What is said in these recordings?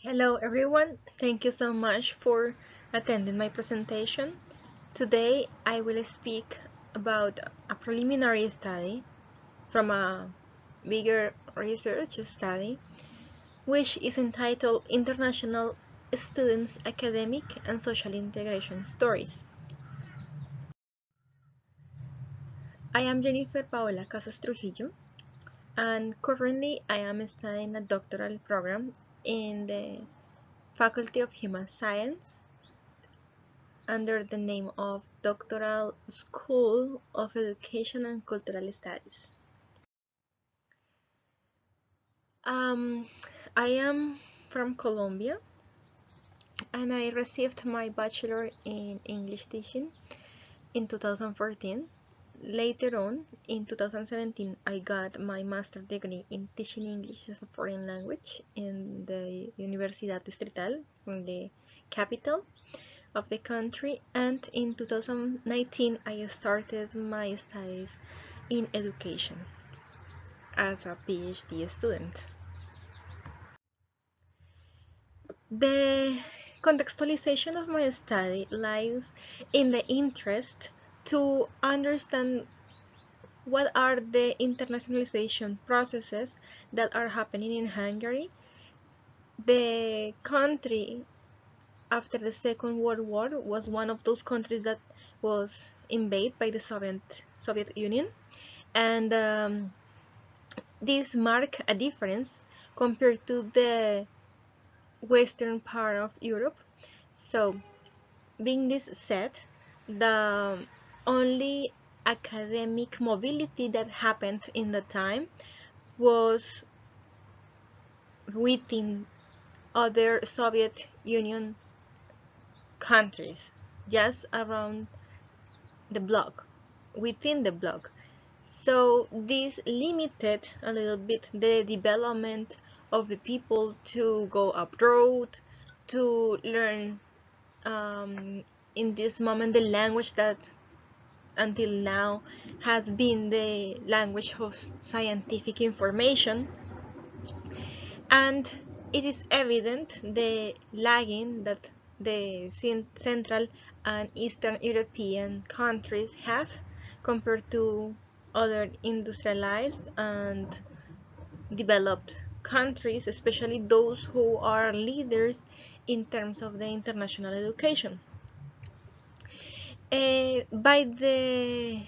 Hello everyone, thank you so much for attending my presentation. Today I will speak about a preliminary study from a bigger research study which is entitled International Students' Academic and Social Integration Stories. I am Jennyfer Paola Casas Trujillo and currently I am studying a doctoral program in the Faculty of Human Science under the name of Doctoral School of Education and Cultural Studies. I am from Colombia and I received my bachelor in English teaching in 2014. Later on, in 2017, I got my master's degree in teaching English as a foreign language in the Universidad Distrital from the capital of the country, and in 2019 I started my studies in education as a PhD student. The contextualization of my study lies in the interest to understand what are the internationalization processes that are happening in Hungary. The country after the Second World War was one of those countries that was invaded by the Soviet Union, and this marked a difference compared to the western part of Europe. So, being this said, the only academic mobility that happened in the time was within other Soviet Union countries, just around the bloc, within the bloc. So this limited a little bit the development of the people to go abroad, to learn in this moment the language that until now has been the language of scientific information. And it is evident the lagging that the Central and Eastern European countries have compared to other industrialized and developed countries, especially those who are leaders in terms of the international education. By the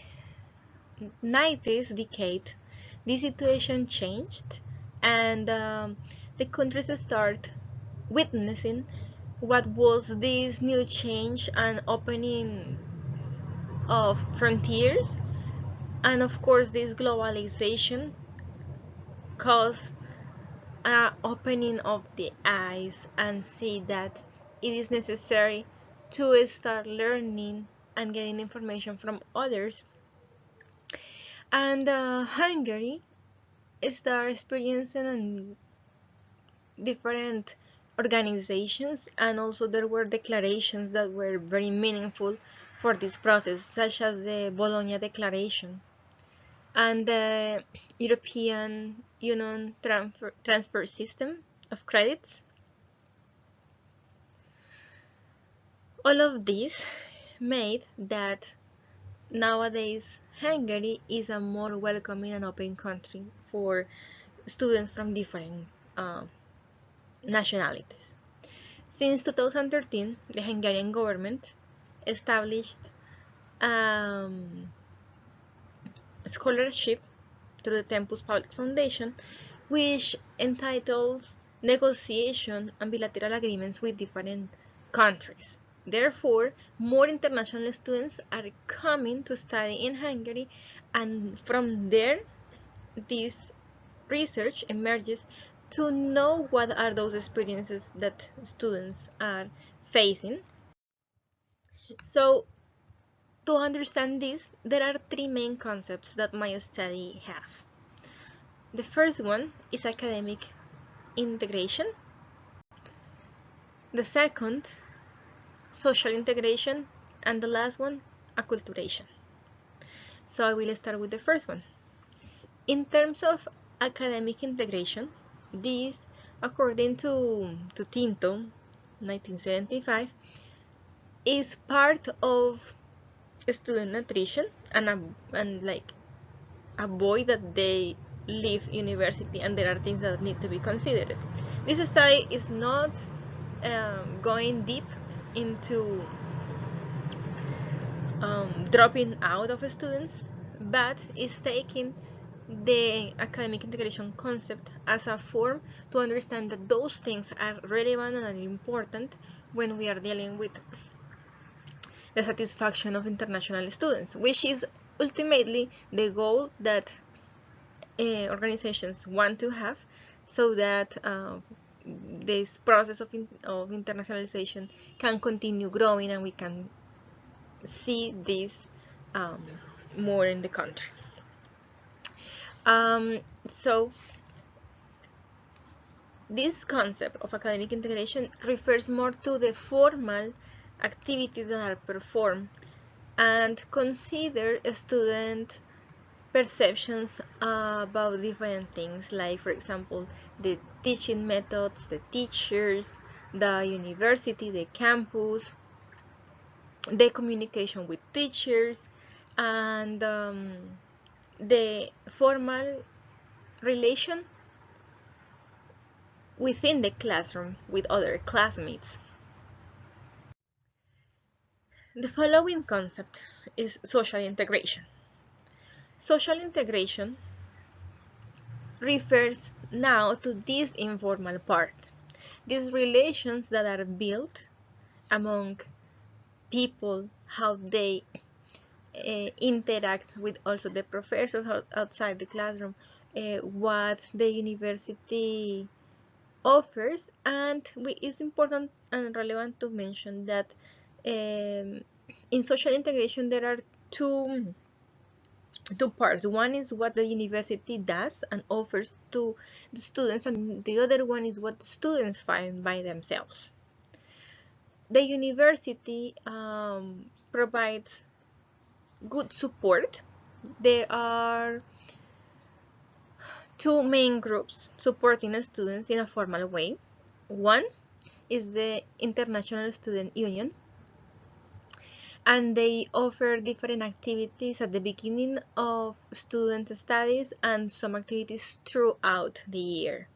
90th decade, this situation changed, and the countries start witnessing what was this new change and opening of frontiers, and of course this globalization caused an opening of the eyes and see that it is necessary to start learning and getting information from others. And Hungary start experiencing different organizations, and also there were declarations that were very meaningful for this process, such as the Bologna Declaration and the European Union transfer system of credits. All of this made that nowadays Hungary is a more welcoming and open country for students from different nationalities. Since 2013, the Hungarian government established a scholarship through the Tempus Public Foundation, which entitles negotiation and bilateral agreements with different countries. Therefore, more international students are coming to study in Hungary, and from there, this research emerges to know what are those experiences that students are facing. So, to understand this, there are three main concepts that my study have. The first one is academic integration. The second, social integration, and the last one, acculturation. So I will start with the first one. In terms of academic integration, this according to Tinto, 1975, is part of student nutrition and like avoid that they leave university, and there are things that need to be considered. This study is not going deep into dropping out of students, but is taking the academic integration concept as a form to understand that those things are relevant and important when we are dealing with the satisfaction of international students, which is ultimately the goal that organizations want to have, so that this process of internationalization can continue growing and we can see this more in the country. So this concept of academic integration refers more to the formal activities that are performed and consider student perceptions about different things, like for example the teaching methods, the teachers, the university, the campus, the communication with teachers, and the formal relation within the classroom with other classmates. The following concept is social integration. Social integration refers now to this informal part, these relations that are built among people, how they interact with also the professors outside the classroom, what the university offers, and it's important and relevant to mention that in social integration there are two parts. One is what the university does and offers to the students, and the other one is what the students find by themselves. The university provides good support. There are two main groups supporting students in a formal way. One is the International Student Union, and they offer different activities at the beginning of student studies and some activities throughout the year.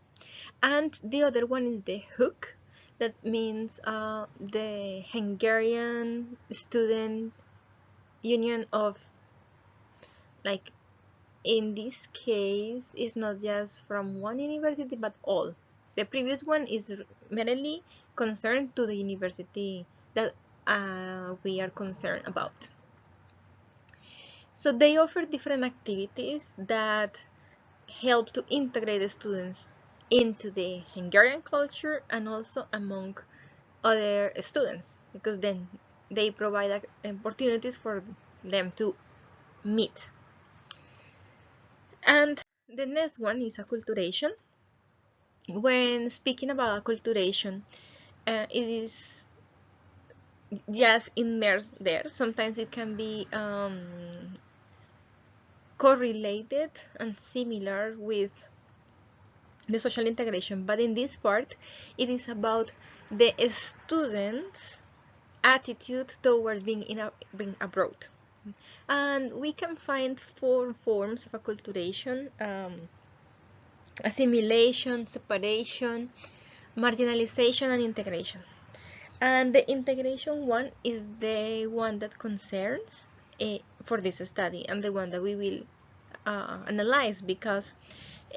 And the other one is the HOOK, that means the Hungarian Student Union of, like in this case, it's not just from one university but all. The previous one is merely concerned to the university that we are concerned about. So they offer different activities that help to integrate the students into the Hungarian culture and also among other students, because then they provide opportunities for them to meet. And the next one is acculturation. When speaking about acculturation, it is just immersed there. Sometimes it can be correlated and similar with the social integration, but in this part it is about the students' attitude towards being abroad. And we can find four forms of acculturation: assimilation, separation, marginalization, and integration. And the integration one is the one that concerns for this study, and the one that we will analyze, because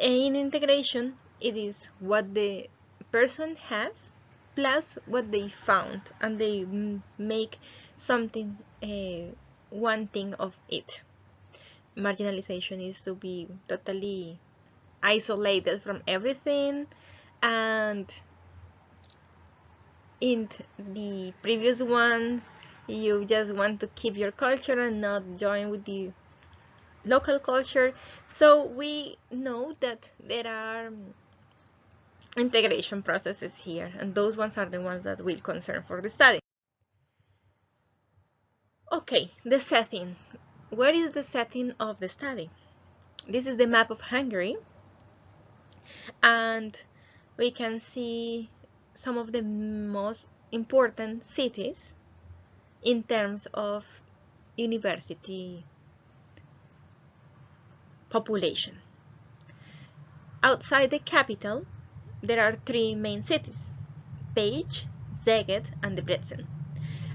in integration it is what the person has plus what they found, and they make something, one thing of it. Marginalization is to be totally isolated from everything, and in the previous ones you just want to keep your culture and not join with the local culture. So we know that there are integration processes here, and those ones are the ones that will concern for the study. Okay, the setting. Where is the setting of the study? This is the map of Hungary, and we can see some of the most important cities in terms of university population. Outside the capital, there are three main cities: Page, Szeged, and Debrecen.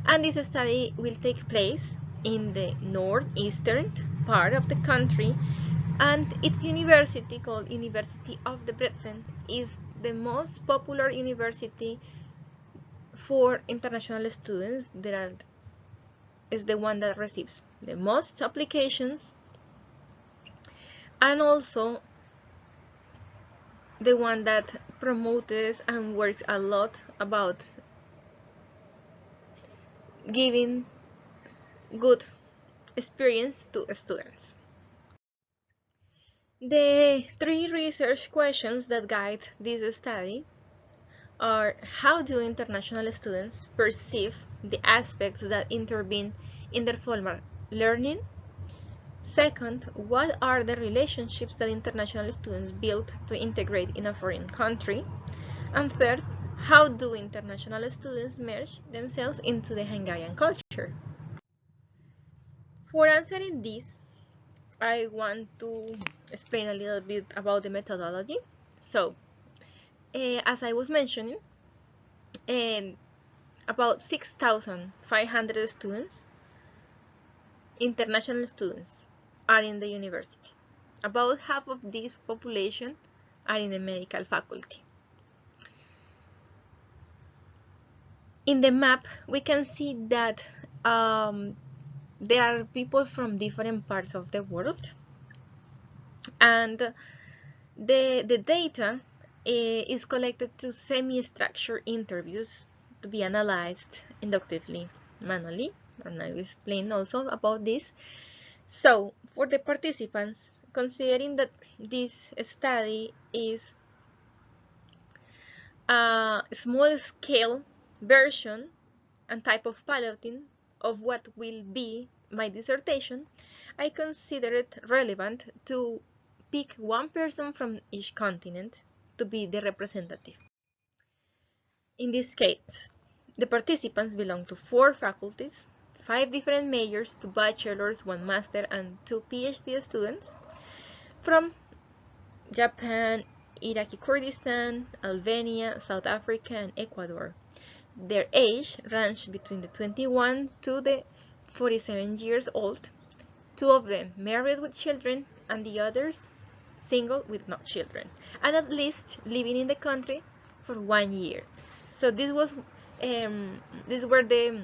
And this study will take place in the northeastern part of the country, and its university, called University of Debrecen, is the most popular university for international students. Is the one that receives the most applications, and also the one that promotes and works a lot about giving good experience to students. The three research questions that guide this study are: how do international students perceive the aspects that intervene in their formal learning? Second, what are the relationships that international students build to integrate in a foreign country? And third, how do international students merge themselves into the Hungarian culture? For answering this, I want to explain a little bit about the methodology. So, as I was mentioning, about 6,500 students, international students, are in the university. About half of this population are in the medical faculty. In the map, we can see that there are people from different parts of the world, and the data is collected through semi-structured interviews to be analyzed inductively, manually, and I will explain also about this. So, for the participants, considering that this study is a small-scale version and type of piloting of what will be my dissertation, I consider it relevant to pick one person from each continent to be the representative. In this case, the participants belong to 4 faculties, 5 different majors, 2 bachelors, 1 master, and 2 PhD students from Japan, Iraqi Kurdistan, Albania, South Africa, and Ecuador. Their age ranged between the 21 to the 47 years old, 2 of them married with children, and the others single with no children, and at least living in the country for 1 year. So these were the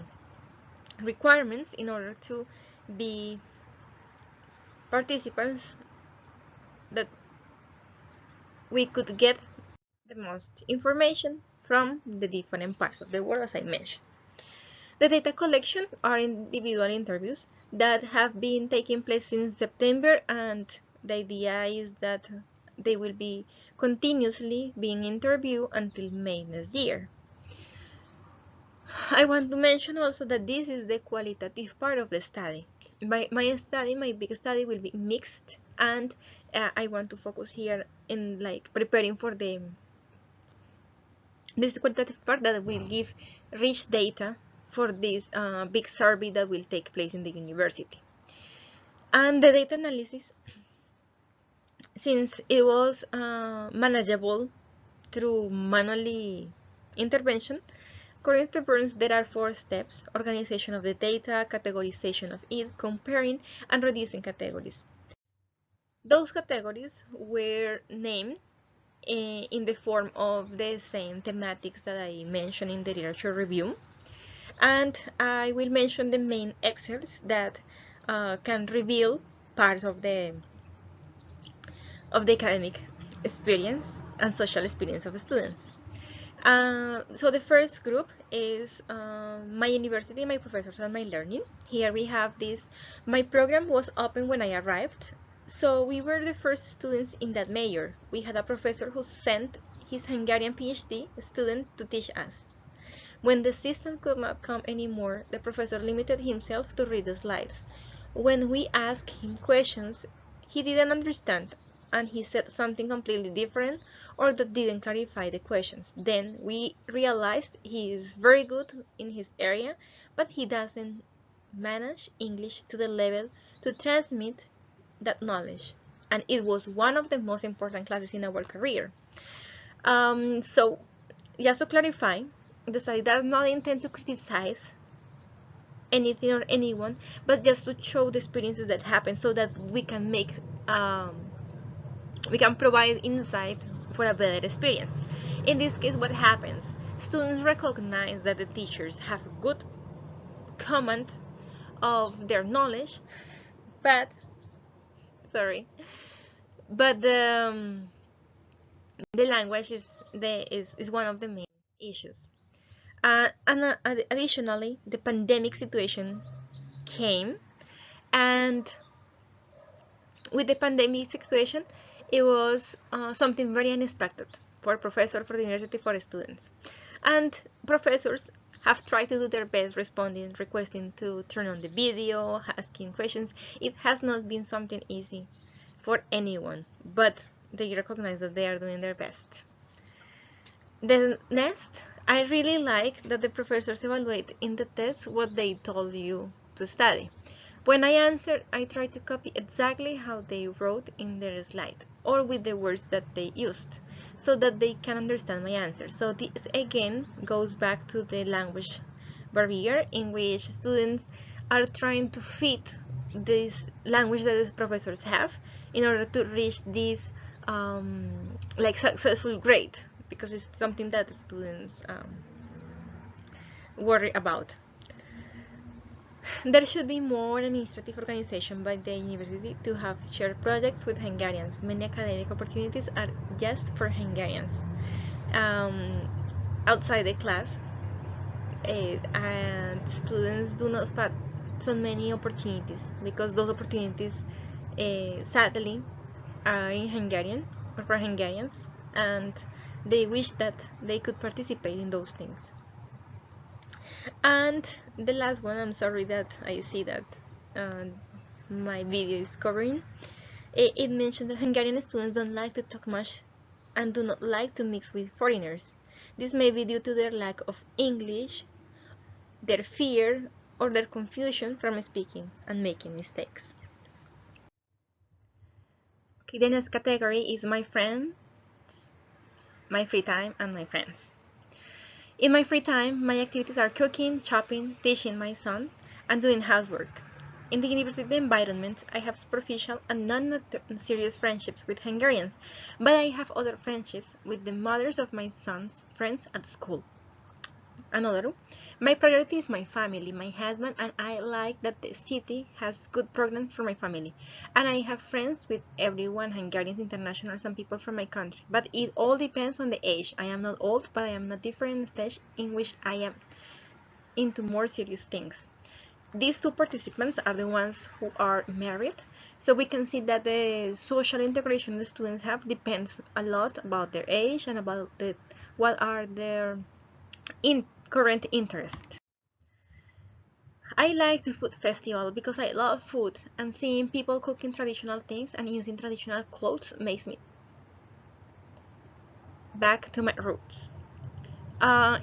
requirements in order to be participants that we could get the most information from the different parts of the world, as I mentioned. The data collection are individual interviews that have been taking place since September, and the idea is that they will be continuously being interviewed until May next year. I want to mention also that this is the qualitative part of the study. My big study will be mixed, and I want to focus here in preparing for this qualitative part that will give rich data for this big survey that will take place in the university. And the data analysis, since it was manageable through manually intervention, according to Burns, there are 4 steps: organization of the data, categorization of it, comparing, and reducing categories. Those categories were named in the form of the same thematics that I mentioned in the literature review, and I will mention the main excerpts that can reveal parts of the academic experience and social experience of students. So the first group is my university, my professors, and my learning. Here we have this: my program was open when I arrived, so we were the first students in that major. We had a professor who sent his Hungarian PhD student to teach us. When the assistant could not come anymore, the professor limited himself to read the slides. When we asked him questions he didn't understand, and he said something completely different or that didn't clarify the questions. Then we realized he is very good in his area, but he doesn't manage English to the level to transmit that knowledge. And it was one of the most important classes in our career. So just to clarify, the study does not intend to criticize anything or anyone, but just to show the experiences that happen so that we can make we can provide insight for a better experience. In this case, what happens? Students recognize that the teachers have a good command of their knowledge, but but the language is one of the main issues. Additionally, the pandemic situation came, and with the pandemic situation, it was something very unexpected for professors, for the university, for students. And professors have tried to do their best responding, requesting to turn on the video, asking questions. It has not been something easy for anyone, but they recognize that they are doing their best. The next, I really like that the professors evaluate in the test what they told you to study. When I answered, I tried to copy exactly how they wrote in their slide, or with the words that they used, so that they can understand my answer. So this again goes back to the language barrier, in which students are trying to fit this language that the professors have in order to reach this like successful grade, because it's something that students worry about. There should be more administrative organization by the university to have shared projects with Hungarians. Many academic opportunities are just for Hungarians. Outside the class, and students do not have so many opportunities, because those opportunities sadly are in Hungarian or for Hungarians, and they wish that they could participate in those things. And the last one, I'm sorry that I see that my video is covering, it mentioned that Hungarian students don't like to talk much and do not like to mix with foreigners. This may be due to their lack of English, their fear, or their confusion from speaking and making mistakes. Okay, the next category is my friends, my free time, and my friends. In my free time, my activities are cooking, shopping, teaching my son, and doing housework. In the university environment, I have superficial and non-serious friendships with Hungarians, but I have other friendships with the mothers of my son's friends at school. Another, my priority is my family, my husband, and I like that the city has good programs for my family. And I have friends with everyone, Hungarians, internationals, and people from my country. But it all depends on the age. I am not old, but I am at a different stage in which I am into more serious things. These two participants are the ones who are married, so we can see that the social integration the students have depends a lot about their age and about what are their current interests. I like the food festival because I love food, and seeing people cooking traditional things and using traditional clothes makes me back to my roots.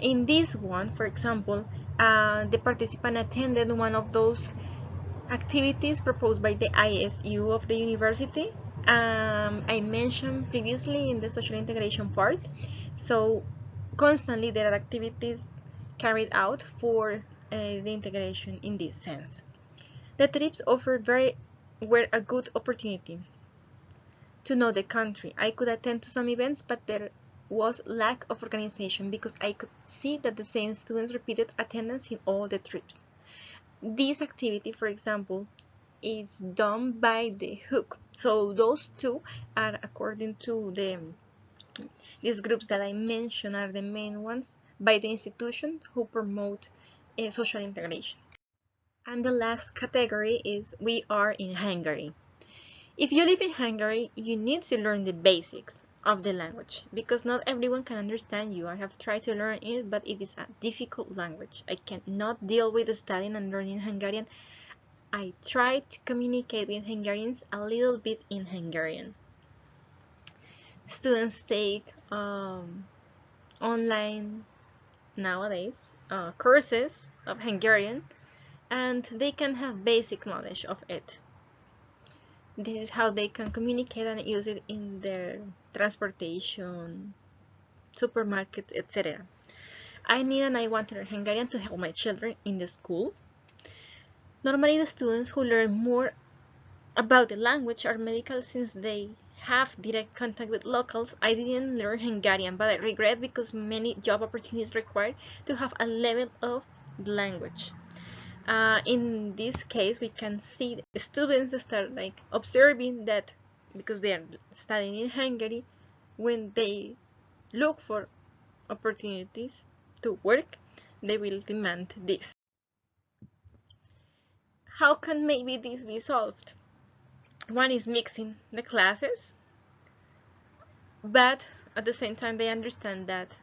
In this one, for example, the participant attended one of those activities proposed by the ISU of the university. I mentioned previously in the social integration part, so constantly there are activities carried out for the integration in this sense. The trips were a good opportunity to know the country. I could attend to some events, but there was lack of organization because I could see that the same students repeated attendance in all the trips. This activity, for example, is done by the hook. So those two are, according to these groups that I mentioned, are the main ones by the institution who promote social integration. And the last category is we are in Hungary. If you live in Hungary, you need to learn the basics of the language because not everyone can understand you. I have tried to learn it, but it is a difficult language. I cannot deal with studying and learning Hungarian. I try to communicate with Hungarians a little bit in Hungarian. students take online nowadays courses of Hungarian, and they can have basic knowledge of it. This is how they can communicate and use it in their transportation, supermarkets, etc. I need and I want to learn Hungarian to help my children in the school. Normally the students who learn more about the language are medical since they have direct contact with locals. I didn't learn Hungarian, but I regret because many job opportunities require to have a level of language. In this case, we can see students start like observing that because they are studying in Hungary, when they look for opportunities to work, they will demand this. How can maybe this be solved? One is mixing the classes, but at the same time they understand that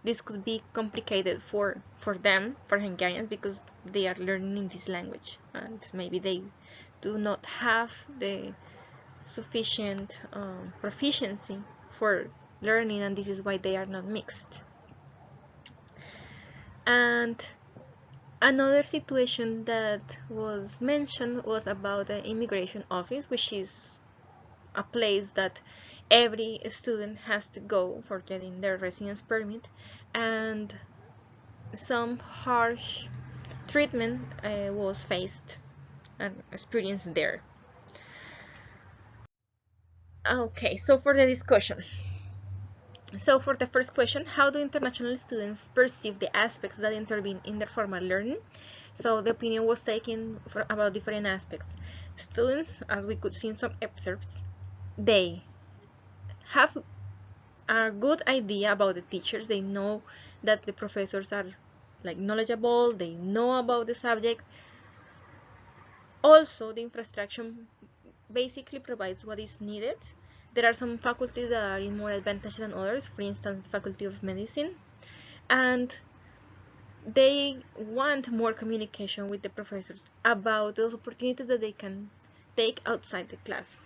this could be complicated for them, for Hungarians, because they are learning this language and maybe they do not have the sufficient proficiency for learning, and this is why they are not mixed. And another situation that was mentioned was about the immigration office, which is a place that every student has to go for getting their residence permit, and some harsh treatment was faced and experienced there. Okay, so for the discussion. So for the first question, how do international students perceive the aspects that intervene in their formal learning? So the opinion was taken about different aspects. Students, as we could see in some excerpts, they have a good idea about the teachers. They know that the professors are like knowledgeable, they know about the subject. Also, the infrastructure basically provides what is needed. There are some faculties that are in more advantage than others, for instance, the Faculty of Medicine, and they want more communication with the professors about those opportunities that they can take outside the class.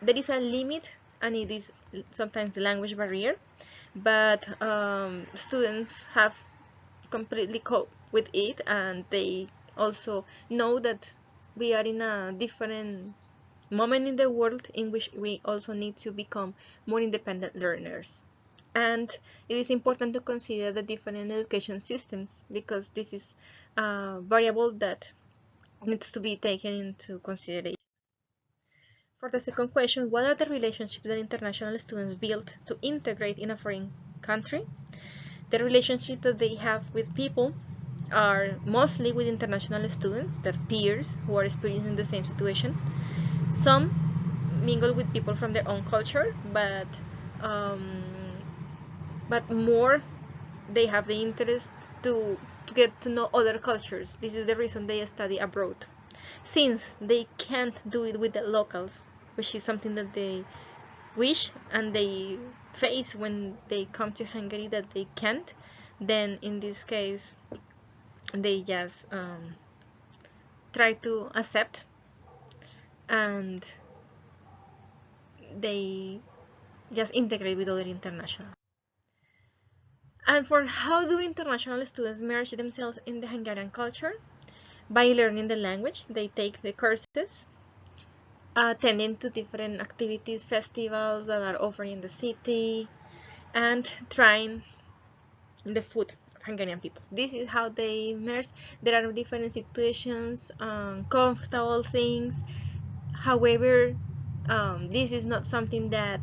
There is a limit, and it is sometimes the language barrier, but students have completely coped with it, and they also know that we are in a different moment in the world in which we also need to become more independent learners. And it is important to consider the different education systems, because this is a variable that needs to be taken into consideration. For the second question, what are the relationships that international students build to integrate in a foreign country? The relationships that they have with people are mostly with international students, their peers who are experiencing the same situation. Some mingle with people from their own culture, but more they have the interest to get to know other cultures. This is the reason they study abroad, since they can't do it with the locals, which is something that they wish and they face when they come to Hungary, that they can't. Then in this case they just try to accept, and they just integrate with other internationals. And for how do international students merge themselves in the Hungarian culture? By learning the language. They take the courses, attending to different activities, festivals that are offered in the city, and trying the food of Hungarian people. This is how they merge. There are different situations, comfortable things. However, this is not something that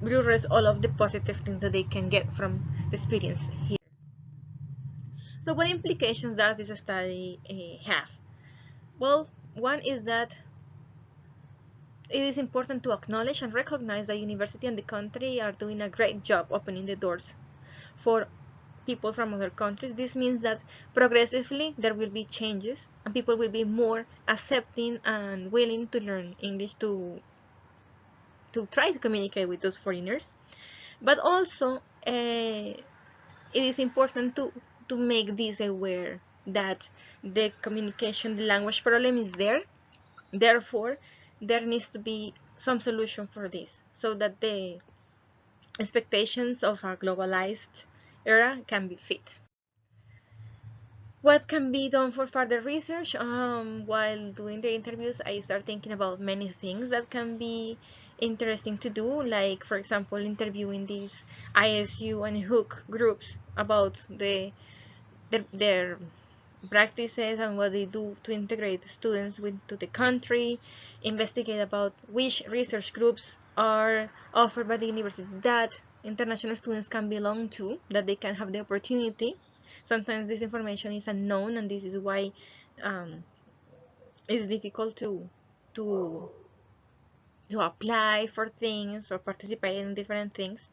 blurs all of the positive things that they can get from the experience here. So what implications does this study have? Well, one is that it is important to acknowledge and recognize that university and the country are doing a great job opening the doors for people from other countries. This means that progressively there will be changes and people will be more accepting and willing to learn English to try to communicate with those foreigners. But also it is important to make this aware that the communication, the language problem is there. Therefore, there needs to be some solution for this so that the expectations of a globalized era can be fit. What can be done for further research? While doing the interviews, I start thinking about many things that can be interesting to do, like, for example, interviewing these ISU and HOOK groups about their practices and what they do to integrate students to the country, investigate about which research groups are offered by the university that international students can belong to, that they can have the opportunity. Sometimes this information is unknown, and this is why it's difficult to to apply for things or participate in different things.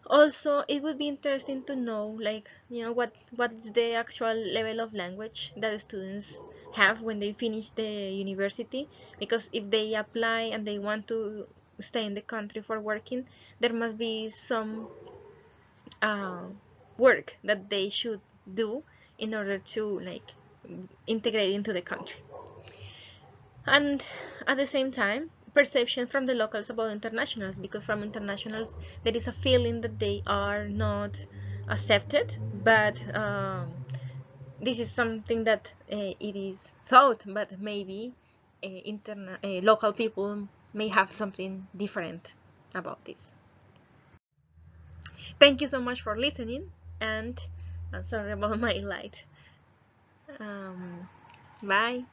Also, it would be interesting to know, like, what is the actual level of language that the students have when they finish the university, because if they apply and they want to stay in the country for working, there must be some uh, work that they should do in order to, like, integrate into the country. And at the same time, perception from the locals about internationals, because from internationals there is a feeling that they are not accepted, but this is something that it is thought, but maybe local people may have something different about this. Thank you so much for listening, and I'm sorry about my light. Bye.